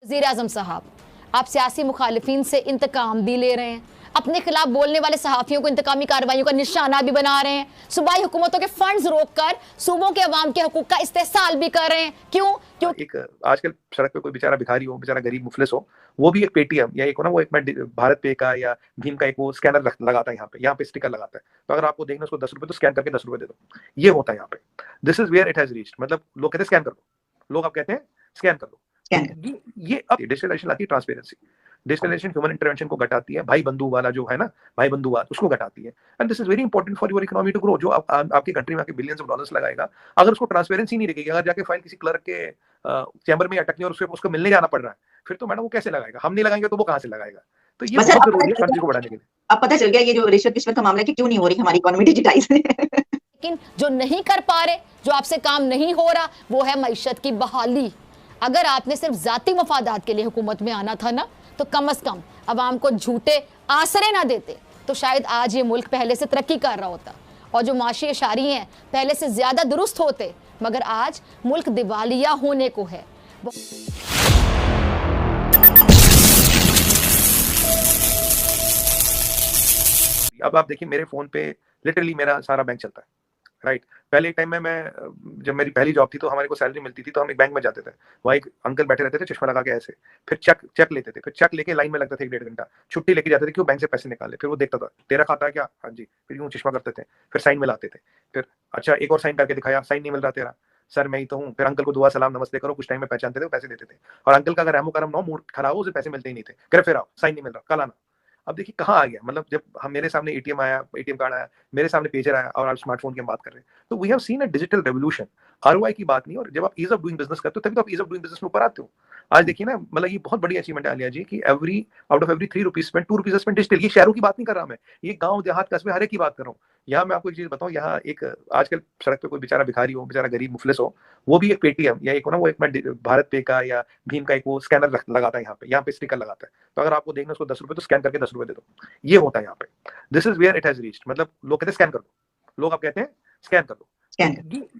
वज़ीर-ए-आज़म साहब, आप सियासी मुखालिफिन से इंतकाम भी ले रहे हैं, अपने खिलाफ बोलने वाले सहाफ़ियों को इंतकामी कार्रवाइयों का निशाना भी बना रहे हैं, सूबाई हुकूमतों के फंड्स रोककर सूबों के अवाम के हकूक़ का इस्तेहसाल भी कर रहे हैं। क्यों? एक आजकल सड़क पे कोई बेचारा भिखारी हो, बेचारा गरीब मुफलिस हो, वो भी एक पेटीएम या एक हो ना वो एक मैं भारत पे का या भीम का एक वो स्कैनर लगाता है यहाँ पे स्टिकर लगाता है। तो अगर आपको देखना उसको 10 रुपए तो स्कैन करके 10 रुपए दे दो। ये होता है यहाँ पे। This is where it has reached. मतलब लोग कहते हैं स्कैन कर दो, लोग अब कहते हैं स्कैन कर दो। ये अब डिजिटलाइजेशन आती है, ट्रांसपेरेंसी। डिजिटलाइजेशन ह्यूमन इंटरवेंशन को घटाती है, भाई बंधु वाला जो है ना, भाई बंधुवाद उसको घटाती है। And this is very important for your economy to grow. जो आपकी कंट्री में आके बिलियंस ऑफ डॉलर्स लगाएगा, अगर उसको ट्रांसपेरेंसी नहीं रहेगी, अगर जाके फाइल किसी क्लर्क के चैम्बर में अटकनी और उसको मिलने जाना पड़ रहा है, फिर तो मैडम वो कैसे लगाएगा? हम नहीं लगाएंगे तो वो कहाँ से लगाएगा? तो ये बहुत जरूरी है कंट्री को बढ़ाने के लिए। अब पता चल गया ये जो रिश्वत रिश्वत का मामला है कि क्यों नहीं हो रही हमारी इकोनॉमी डिजिटाइज। लेकिन जो नहीं कर पा रहे, जो आपसे काम नहीं हो रहा, वो है मईशत की बहाली। अगर आपने सिर्फ जाती मफादात के लिए हुकूमत में आना था ना, तो कम अज कम अवाम को झूठे आसरे ना देते, तो शायद आज ये मुल्क पहले से तरक्की कर रहा होता और जो माशी इशारी हैं पहले से ज्यादा दुरुस्त होते। मगर आज मुल्क दिवालिया होने को है। अब आप देखिए मेरे फोन पे लिटरली मेरा सारा बैंक चलता है, राइट। पहले एक टाइम में मैं जब मेरी पहली जॉब थी तो हमारे को सैलरी मिलती थी तो हम एक बैंक में जाते थे, वहाँ एक अंकल बैठे रहते थे चश्मा लगा के ऐसे, फिर चेक लेते थे, फिर चेक लेके लाइन में लगते थे 1-1.5 घंटा, छुट्टी लेके जाते थे क्यों बैंक से पैसे निकाले, फिर वो देखता था तेरा खाता है क्या, हाँ जी, फिर यूँ चश्मा करते थे, फिर साइन मिलाते थे, फिर अच्छा एक और साइन करके दिखाया, साइन नहीं मिल रहा तेरा, सर मैं ही तो हूँ, फिर अंकल को दुआ सलाम नमस्ते करो, कुछ टाइम में पहचानते थे, पैसे देते थे। और अंकल का अगर रहमो करम ना हो, मूड खराब हो, उसे पैसे मिलते ही नहीं थे, कह फिर आओ साइन नहीं मिल रहा कल आना। अब देखिए कहाँ आ गया, मतलब जब हम मेरे सामने एटीएम आया, एटीएम कार्ड आया, मेरे सामने पेजर आया और आप स्मार्टफोन की हम बात कर रहे हैं, तो we have seen a digital revolution. ROI की बात नहीं, और जब आप ईज ऑफ डूइंग बिजनेस करते हो तभी तो आप ईज ऑफ डूइंग बिजनेस में ऊपर आते हो। आज देखिए ना, मतलब ये बहुत बड़ी अचीवमेंट है आलिया जी की every out of every 3 rupees spend 2 rupees spend digital. ये शहरों की बात नहीं कर रहा मैं, ये गांव देहात कस्बे हर एक की बात कर रहा हूँ। यहाँ मैं आपको एक चीज बताऊँ, यहाँ एक आजकल सड़क पे कोई बेचारा भिखारी हो, बेचारा गरीब मुफलिस हो, वो भी एक पेटीएम या एक हो ना वो एक मैं भारत पे का या भीम का एक वो स्कैनर लगाता है यहाँ पे स्टिकर लगाता है। तो अगर आपको देखना उसको 10 रुपए तो स्कैन करके 10 रुपए दे दो। ये होता है यहाँ पे। This is where it has reached. मतलब लोग कहते हैं स्कैन कर दो, लोग अब कहते हैं स्कैन कर दो।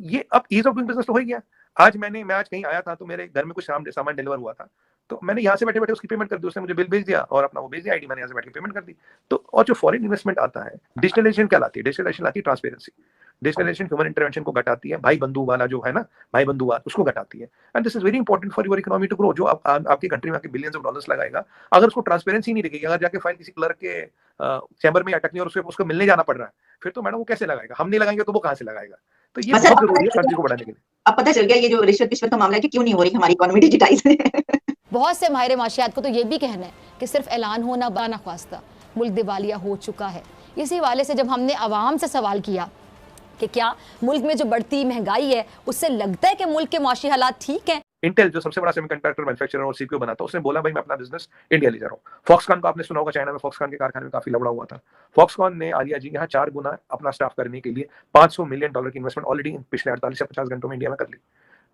ये अब ईज ऑफ डूइंग बिजनेस तो हो ही गया। आज मैं आज कहीं आया था तो मेरे घर में कुछ सामान डिलीवर हुआ था, तो मैंने यहाँ से बैठे बैठे उसकी पेमेंट कर दी, उसने मुझे बिल भेज दिया और अपना वो भेज दिया आईडी, मैंने यहाँ से बैठ के पेमेंट कर दी। तो और जो फॉरेन इन्वेस्टमेंट आता है, डिजिटलाइजेशन क्या लाती है? डिजिटलाइजेशन लाती है ट्रांसपेरेंसी। डिजिटलाइजेशन ह्यूमन इंटरवेंशन को घटाती है, भाई बंधु वाला जो है ना, भाई बंधुवाद उसको घटाती है। And this is very important for your economy to grow. जो आपकी कंट्री में आके बिलियंस ऑफ डॉलर्स लगाएगा, अगर उसको ट्रांसपेरेंसी नहीं रहेगी, अगर जाके फाइल किसी क्लर्क के चैम्बर में अटकनी और उसको मिलने जाना पड़ रहा है, फिर तो मैडम वो कैसे लगाएगा? हम नहीं लगाएंगे तो वो कहाँ से लगाएगा? तो ये बहुत जरूरी है कंट्री को बढ़ाने के लिए। अब पता चल गया ये जो रिश्वत रिश्वत का मामला है कि क्यों नहीं हो रही हमारी इकोनॉमी डिजिटाइज। बहुत से माहिर माशियात को तो ये भी कहना है कि सिर्फ ऐलान होना बना ख्वास्ता मुल्क दिवालिया हो चुका है। इसी वाले से जब हमने आवाम से सवाल किया कि क्या मुल्क में जो बढ़ती महंगाई है उससे लगता है कि मुल्क के माशी हालात ठीक हैं। इंटेल जो सबसे बड़ा सेमीकंडक्टर मैन्युफैक्चरर और सीपीयू बनाता है, उसने बोला भाई मैं अपना बिजनेस इंडिया ले जा रहा हूँ। फॉक्सकॉन को आपने सुना होगा, चाइना में फॉक्सकॉन के कारखाने में काफी लफड़ा हुआ था। फॉक्सकॉन ने आलिया जी यहाँ 4 गुना अपना स्टाफ करने के लिए $500 मिलियन की इन्वेस्टमेंट ऑलरेडी पिछले 48 से 50 घंटों में इंडिया में कर ली।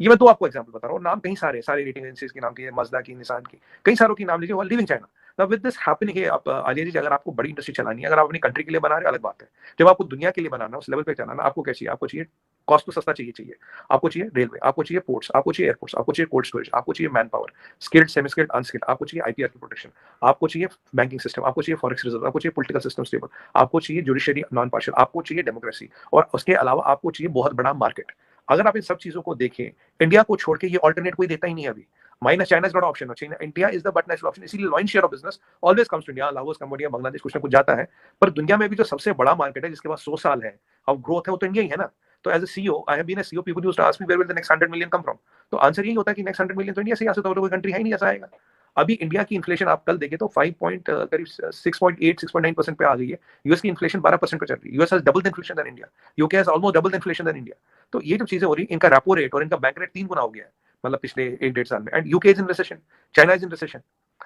ये मैं तो आपको एग्जांपल बता रहा हूँ, नाम कहीं सारे रेटिंग एजेंसीज के नाम की, मजदा की, निसान की, कई सारों की नाम लीजिए, वो living China. Now with this happening, आप आलिया जी अगर आपको बड़ी इंडस्ट्री चलानी है, अगर आप अपनी कंट्री के लिए बना रहे हो अलग बात है, जब आपको दुनिया के लिए बनाना, उस लेवल पे चलाना, आपको क्या चाहिए? आपको चाहिए कॉस्ट तो सस्ता चाहिए, आपको चाहिए रेलवे, आपको चाहिए पोर्ट्स, आपको चाहिए एयरपोर्ट्स, आपको चाहिए कोल्ड स्टोरेज, आपको चाहिए man power, skilled, semi skilled, unskilled, आपको चाहिए आईपीआर की प्रोटेक्शन, आपको चाहिए बैंकिंग सिस्टम, आपको चाहिए फॉरेक्स रिजर्व, आपको चाहिए पॉलिटिकल सिस्टम स्टेबल, आपको चाहिए जुडिशरी नॉन पार्शियल, आपको चाहिए डेमोक्रेसी, और उसके अलावा आपको चाहिए बहुत बड़ा मार्केट। अगर आप इन सब चीजों को देखें, इंडिया को छोड़ के ये ऑल्टरनेट कोई देता ही नहीं है अभी। Minus China is not option, India is the but national option. इसीलिए lion share of business always comes to India. Laos, Cambodia, Bangladesh कुछ ना कुछ जाता है, पर दुनिया में भी जो सबसे बड़ा मार्केट है जिसके पास 100 साल है अब ग्रोथ है, वो तो इंडिया ही है ना। तो as a CEO, I have been a CEO, people used to ask me where will the next 100 million come from. तो आंसर यही होता है कि नेक्स्ट 100 मिलियन तो इंडिया से ही आ सकता है, कोई कंट्री है ही नहीं ऐसा आएगा। अभी इंडिया की इन्फ्लेशन आप कल देखें तो 6.8-6.9% पे आ गई है। यूएस की इन्फ्लेशन 12% पे चल रही है। US has double the inflation than India, UK has almost double the inflation than India. तो ये जो चीजें हो रही है, इनका रेपो रेट और इनका बैंक रेट 3 गुना हो गया है, मतलब पिछले 1-1.5 साल में। And UK is in recession, China is in recession,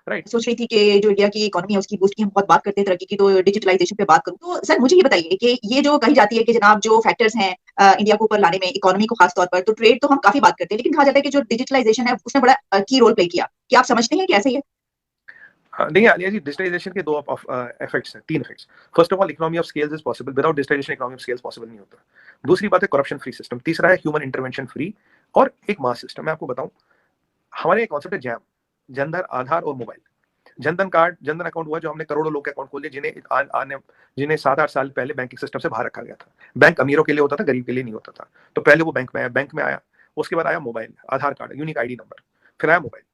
right. सोच रही थी कि जो इंडिया की इकोनॉमी है उसकी बूस्ट की हम बहुत बात करते हैं तरक्की की, तो डिजिटलाइजेशन पे बात करूं तो सर मुझे ये बताइए कि ये जो कही जाती है कि जनाब जो फैक्टर्स हैं इंडिया को ऊपर लाने में, इकोनॉमी को खास तौर पर, तो ट्रेड तो हम काफी बात करते हैं, लेकिन कहा जाता है कि जो डिजिटलाइजेशन है उसने बड़ा की रोल प्ले किया। क्या आप समझते हैं कि ऐसे ही है? नहीं आलिया जी, डिजिटलाइजेशन के 2 इफेक्ट्स हैं, 3 effects. First of all, economy of scales is possible, without digitalization economy of scales possible नहीं होता। दूसरी बात है करप्शन फ्री सिस्टम, तीसरा है ह्यूमन इंटरवेंशन फ्री, और एक मास सिस्टम। मैं आपको बताऊं, हमारे एक कॉन्सेप्ट है जैम। जनधन, आधार और mobile. Jan Dhan card, Jan Dhan account हुआ जो हमने करोड़ों लोग के अकाउंट खोले जिन्हें 7-8 साल पहले बैंकिंग सिस्टम से बाहर रखा गया था। बैंक अमीरों के लिए होता था, गरीब के लिए नहीं होता था। तो पहले वो बैंक में आया, उसके बाद आया मोबाइल, आधार कार्ड, यूनिक आईडी नंबर, फिर आया मोबाइल।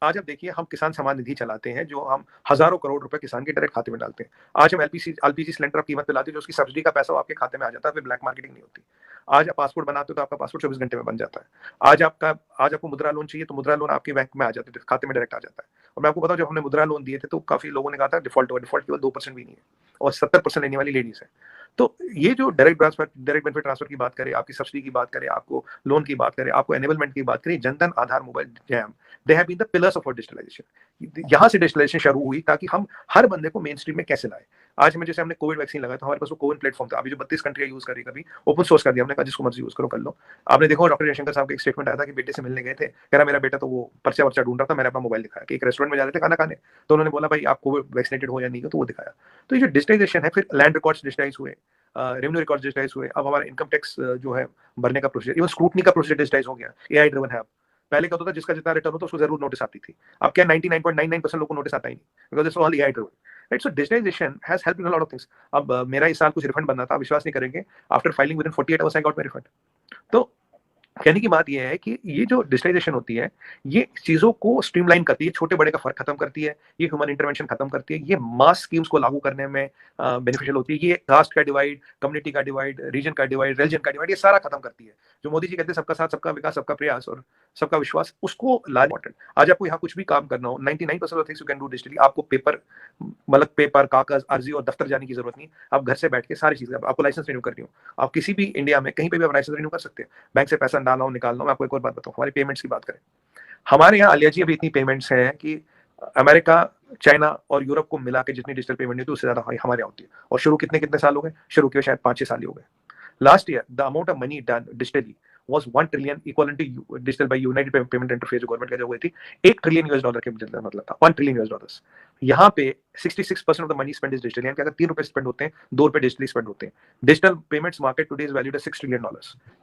आज आप देखिए, हम किसान सम्मान निधि चलाते हैं जो हम हजारों करोड़ रुपए किसान के डायरेक्ट खाते में डालते हैं। आज हम एलपीजी सिलेंडर आप कीमत पे लाते हैं, जो उसकी सब्सिडी का पैसा आपके खाते में आ जाता है, फिर ब्लैक मार्केटिंग नहीं होती। आज आप पासपोर्ट बनाते हो तो आपका पासपोर्ट 24 घंटे में बन जाता है। आज आपको मुद्रा लोन चाहिए तो मुद्रा लोन आपके बैंक में आ जाता है, खाते में डायरेक्ट आ जाता है। और मैं आपको बताऊं, जब हमने मुद्रा लोन दिए थे तो काफी लोगों ने कहा था डिफॉल्ट होगा, डिफॉल्ट केवल 2% भी नहीं है, और 70% लेने वाली लेडीज है। तो ये जो डायरेक्ट बेनिफिट ट्रांसफर की बात करें, आपकी सब्सिडी की बात करें, आपको लोन की बात करें, आपको एनेबलमेंट की बात करें, Jan Dhan, Aadhaar, mobile, JAM, they have been the pillars of digitalisation. यहाँ से डिजिटलाइजेशन शुरू हुई ताकि हम हर बंदे को मेन स्ट्रीम में कैसे लाए। आज हमें, जैसे हमने कोविड वैक्सीन लगाया तो हमारे पास वो कोविन प्लेटफॉर्म था। अभी जो 32 कंट्री यूज करी, कभी ओपन सोर्स कर दिया हमने, कहा जिसको मर्जी यूज करो कर लो। आपने देखो डॉक्टर जयशंकर साहब का एक स्टेटमेंट आया था कि बेटे से मिलने गए थे, कह रहा मेरा बेटा तो वो पर्चा वर्चा ढूंढ रहा था, मैंने अपना मोबाइल दिखाया। कि एक रेस्टोरेंट में जा रहे थे खाना खाने, तो उन्होंने बोला भाई आप कोविड वैक्सीनेटेड हो या नहीं हो, तो वो दिखाया। तो ये जो डिजिटाइजेशन है, फिर लैंड रिकॉर्ड्स डिजिटाइज हुए, रेवेन्यू रिकॉर्ड्स डिजिटाइज हुए, अब हमारा इनकम टैक्स जो है भरने का प्रोसीजर, इवन स्क्रूटनी का प्रोसीजर डिजिटाइज हो गया, एआई ड्रिवन है। पहले क्या होता था, जिसका जितना रिटर्न होता उसको जरूर नोटिस आती थी। अब क्या 99.99% लोगों को नोटिस आता ही नहीं, because it's all AI driven, right. So digitization has helped in a lot of things. अब मेरा इस साल कुछ रिफंड बनना था, विश्वास नहीं करेंगे, after filing with in 48 hours I got my refund. तो कहने की बात यह है कि ये जो डिजिटाइजेशन होती है, ये चीजों को स्ट्रीमलाइन करती है, छोटे बड़े का फर्क खत्म करती है, ये ह्यूमन इंटरवेंशन खत्म करती है, ये मास स्कीम्स को लागू करने में बेनिफिशियल होती है, ये कास्ट का डिवाइड, कम्युनिटी का डिवाइड, रीजन का डिवाइड, रिलीजन का डिवाइड, ये सारा खत्म करती है। जो मोदी जी कहते हैं सबका साथ, सबका विकास, सबका प्रयास और सबका विश्वास, उसको ला इम्पोर्टेंट। आज आपको यहाँ कुछ भी काम करना हो, 99% of things you can do digitally. आपको पेपर, कागज, अर्जी और दफ्तर जाने की जरूरत नहीं। आप घर से बैठ के सारी चीजें, आपको लाइसेंस रिन्यू करनी हो, आप किसी भी इंडिया में कहीं पे भी आप लाइसेंस रिन्यू कर सकते हैं। बैंक से पैसा डालना हो, निकालना हो। मैं आपको एक और बात बताऊं, हमारी पेमेंट्स की बात करें, हमारे यहाँ आलिया जी अभी इतनी पेमेंट्स हैं कि अमेरिका, चाइना और यूरोप को मिला के जितनी डिजिटल पेमेंट होती है उससे ज्यादा हमारे यहाँ होती है। और शुरू कितने साल हो गए, शुरू किए शायद 5-6 साल ही हो गए। Last year the amount of money done digitally was 1 trillion equivalent to digital by United Payment Interface जो गवर्नमेंट का जो हुई थी, $1 ट्रिलियन के मतलब था, $1 ट्रिलियन। यहाँ पे 66% of the money spend is digital, यानी कि अगर ₹3 स्पेंड होते हैं, ₹2 डिजिटली स्पेंड होते हैं। Digital payments market today is valued at $6 trillion,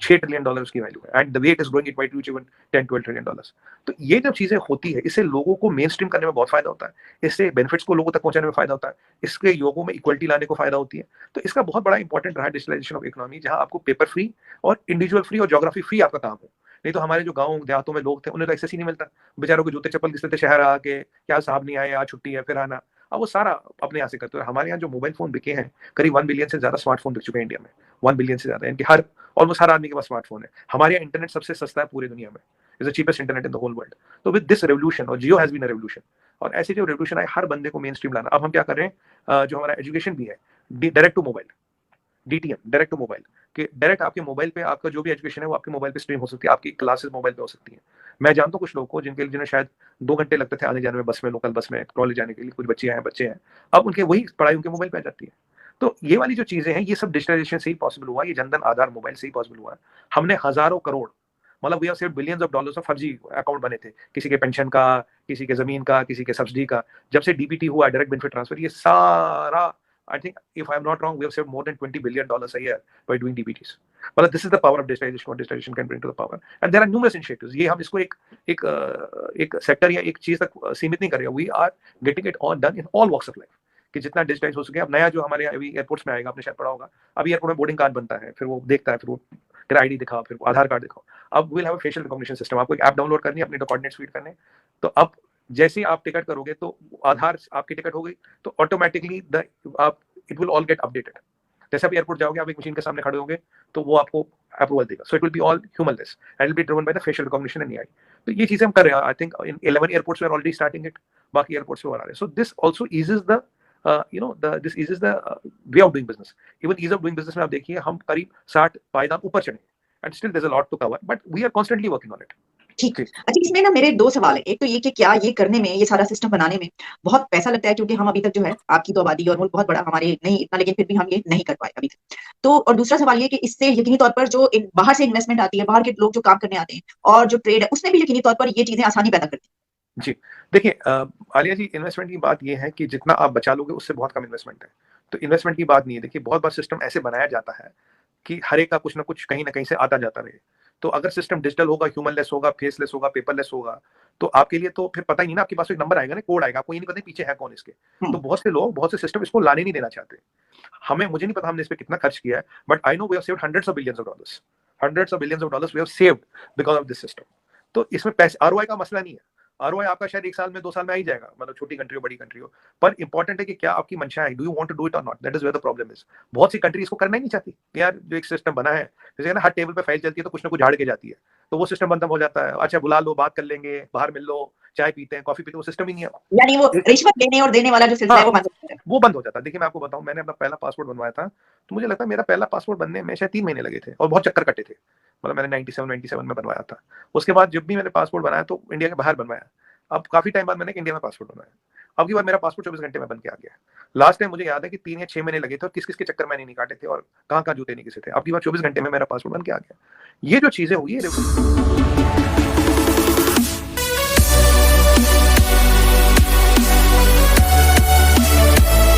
$6 trillion की वैल्यू है, and the rate is growing, it might reach even $10-12 trillion. तो ये जब चीजें होती है, इससे लोगों को मेन स्ट्रीम करने में बहुत फायदा होता है, इससे बेनिफिट्स को लोगों तक पहुंचाने में फायदा होता है, इसके लोगों में इक्वलिटी लाने को फायदा होती है। तो इसका बहुत बड़ा इंपॉर्टेंट रहा है डिजिटलाइजेशन ऑफ इकोनॉमी, जहां आपको पेपर फ्री और इंडिविजुअल फ्री और ज्योग्राफी फ्री आपका काम हो। नहीं तो हमारे जो गांव देहातों में लोग थे, उन्हें तो एक्सेस ही नहीं मिलता, बेचारों के जूते चप्पल घिसते थे शहर आके, क्या साहब नहीं आए, आज छुट्टी है, फिर आना। अब वो सारा अपने यहाँ से करते हैं। हमारे यहाँ जो मोबाइल फोन बिके हैं, करीब 1 बिलियन से ज्यादा स्मार्टफोन बिक चुके हैं इंडिया में, 1 बिलियन से ज्यादा, यानी कि ऑलमोस्ट हर आदमी के पास स्मार्टफोन है। हमारे यहाँ इंटरनेट सबसे सस्ता है पूरी दुनिया में, is the cheapest internet in the whole world. तो विद दिस रेवोल्यूशन, और Jio has been a revolution, और ऐसे जो रेवोल्यूशन आए, हर बंदे को मेन स्ट्रीम लाना। अब हम क्या कर रहे हैं, जो हमारा एजुकेशन भी है, direct to mobile, DTM, direct to mobile, कि डायरेक्ट आपके मोबाइल पे आपका जो भी एजुकेशन है वो आपके मोबाइल पे स्ट्रीम हो सकती है, आपकी क्लासेस मोबाइल पे हो सकती है। मैं जानता हूँ कुछ लोगों को जिन्हें शायद 2 घंटे लगते थे आने जाने में, बस में, लोकल बस में कॉलेज जाने के लिए, कुछ बच्चे हैं, अब उनके वही पढ़ाई उनके मोबाइल पे आ जाती है। तो ये वाली जो चीजें हैं, ये सब डिजिटलाइजेशन से ही पॉसिबल हुआ, ये जनधन, आधार, मोबाइल से ही पॉसिबल हुआ। हमने हजारों करोड़, मतलब we have saved billions of dollars of फर्जी अकाउंट बने थे, किसी के पेंशन का, किसी के जमीन का, किसी के सब्सिडी का। जब से डीबीटी हुआ, डायरेक्ट बेनिफिट ट्रांसफर, ये सारा, I think, if I'm not wrong, we have saved more than $20 billion a year by doing DBTs. But this is the power of digitalization, what digitalization can bring to the power. And there are numerous initiatives. ये हम इसको एक sector या एक चीज तक सीमित नहीं कर रहे हैं. We are getting it all done in all walks of life. कि जितना डिजिटाइज हो सके। अब नया जो हमारे अभी एयरपोर्ट्स में आएगा, आपने शायद पढ़ा होगा, अभी एयरपोर्ट में बोर्डिंग कार्ड बनता है, फिर वो देखता है, फिर वो तेरा आईडी दिखाओ, फिर आधार कार्ड दिखाओ। अब will have a facial recognition system. आपको एक ऐप डाउनलोड करनी है, अपने कोऑर्डिनेट्स फीड करने, तो अब जैसे ही आप टिकट करोगे तो आधार आपकी टिकट हो गई, तो ऑटोमेटिकली आप it will all get updated. जैसे आप एयरपोर्ट जाओगे, आप एक मशीन के सामने खड़े होंगे, तो वो आपको अप्रूवल देगा। So it will be all humanless and it will be driven by the facial recognition and AI. तो ये चीजें हम कर रहे हैं। I think in 11 airports we are already starting it, बाकी एयरपोर्ट्स पे आ रहे हैं। So this also eases the this eases the way of doing business. Even ease of doing business में आप देखिए, हम करीब 60 पायदान ऊपर चढ़े, and still there's a lot to cover, but we are constantly working on it. ठीक। अच्छा, इसमें ना मेरे 2 सवाल है। एक तो ये कि क्या ये करने में, ये सारा सिस्टम बनाने में बहुत पैसा लगता है, क्योंकि हम अभी तक जो है, आपकी तो आबादी और मुल्क बहुत बड़ा, हमारे नहीं इतना, लेकिन फिर भी हम ये नहीं कर पाए अभी तक। तो और दूसरा सवाल ये कि इससे यकीनी तौर पर जो बाहर से इन्वेस्टमेंट आती है, बाहर के लोग जो काम करने आते हैं, और जो ट्रेड है, उसमें भी यकीनी तौर पर ये चीजें आसानी पैदा करती है। जी देखिए आलिया जी, इन्वेस्टमेंट की बात ये है कि जितना आप बचा लोगे उससे बहुत कम इन्वेस्टमेंट है। तो इन्वेस्टमेंट की बात नहीं है। देखिए बहुत बार सिस्टम ऐसे बनाया जाता है कि हर एक का कुछ ना कुछ कहीं ना कहीं से आता जाता रहे। तो अगर सिस्टम डिजिटल होगा, ह्यूमनलेस होगा, फेसलेस होगा, पेपरलेस होगा, तो आपके लिए तो फिर पता ही नहीं ना, आपके पास एक नंबर आएगा ना, कोड आएगा, आपको ये नहीं पता पीछे है कौन इसके। तो बहुत से लोग, बहुत से सिस्टम इसको लाने नहीं देना चाहते। मुझे नहीं पता हमने इस पे कितना खर्च किया है, but I know we have saved hundreds of billions of dollars, hundreds of billions of dollars we have saved because of this system. तो इसमें पैसे आरओआई का मसला नहीं है, आरओआई आपका शायद 1 साल में 2 साल में आ ही जाएगा, मतलब छोटी कंट्री हो बड़ी कंट्री हो, पर इंपॉर्टेंट है कि क्या आपकी मंशा है, do you want to do it और not, that is where the problem is. बहुत सी कंट्री इसको करना ही नहीं चाहती यार, जो एक सिस्टम बना है, जैसे ना हर टेबल पे फाइल चलती है तो कुछ ना कुछ झाड़ के जाती है, तो वो सिस्टम बंद हो जाता है। अच्छा बुला लो, बात कर लेंगे, बाहर मिल लो, चाय पीते हैं, कॉफी पीते हैं, वो सिस्टम ही नहीं है। यानी वो रिश्वत लेने और देने वाला जो सिलसिला है वो बंद हो जाता है। वो बंद हो जाता है। देखिए मैं आपको बताऊं, मैंने अपना पहला पासपोर्ट बनवाया था, तो मुझे लगता है मेरा पहला पासपोर्ट बनने में शायद 3 महीने लगे थे और बहुत चक्कर कटे थे, मतलब मैंने 97 में बनवाया था। उसके बाद जब भी मैंने पासपोर्ट बनाया तो इंडिया के बाहर बनवाया, अब काफी टाइम बाद मैंने इंडिया में पासपोर्ट बनवाया, अब की बार मेरा पासपोर्ट 24 घंटे में बन के आ गया। लास्ट टाइम मुझे याद है कि 3 या 6 महीने लगे थे और किस किस के चक्कर मैंने नहीं काटे थे और कहाँ कहाँ जूते नहीं किसे थे, अब की बार 24 घंटे में मेरा पासपोर्ट बन के आ गया। ये जो चीजें हुई है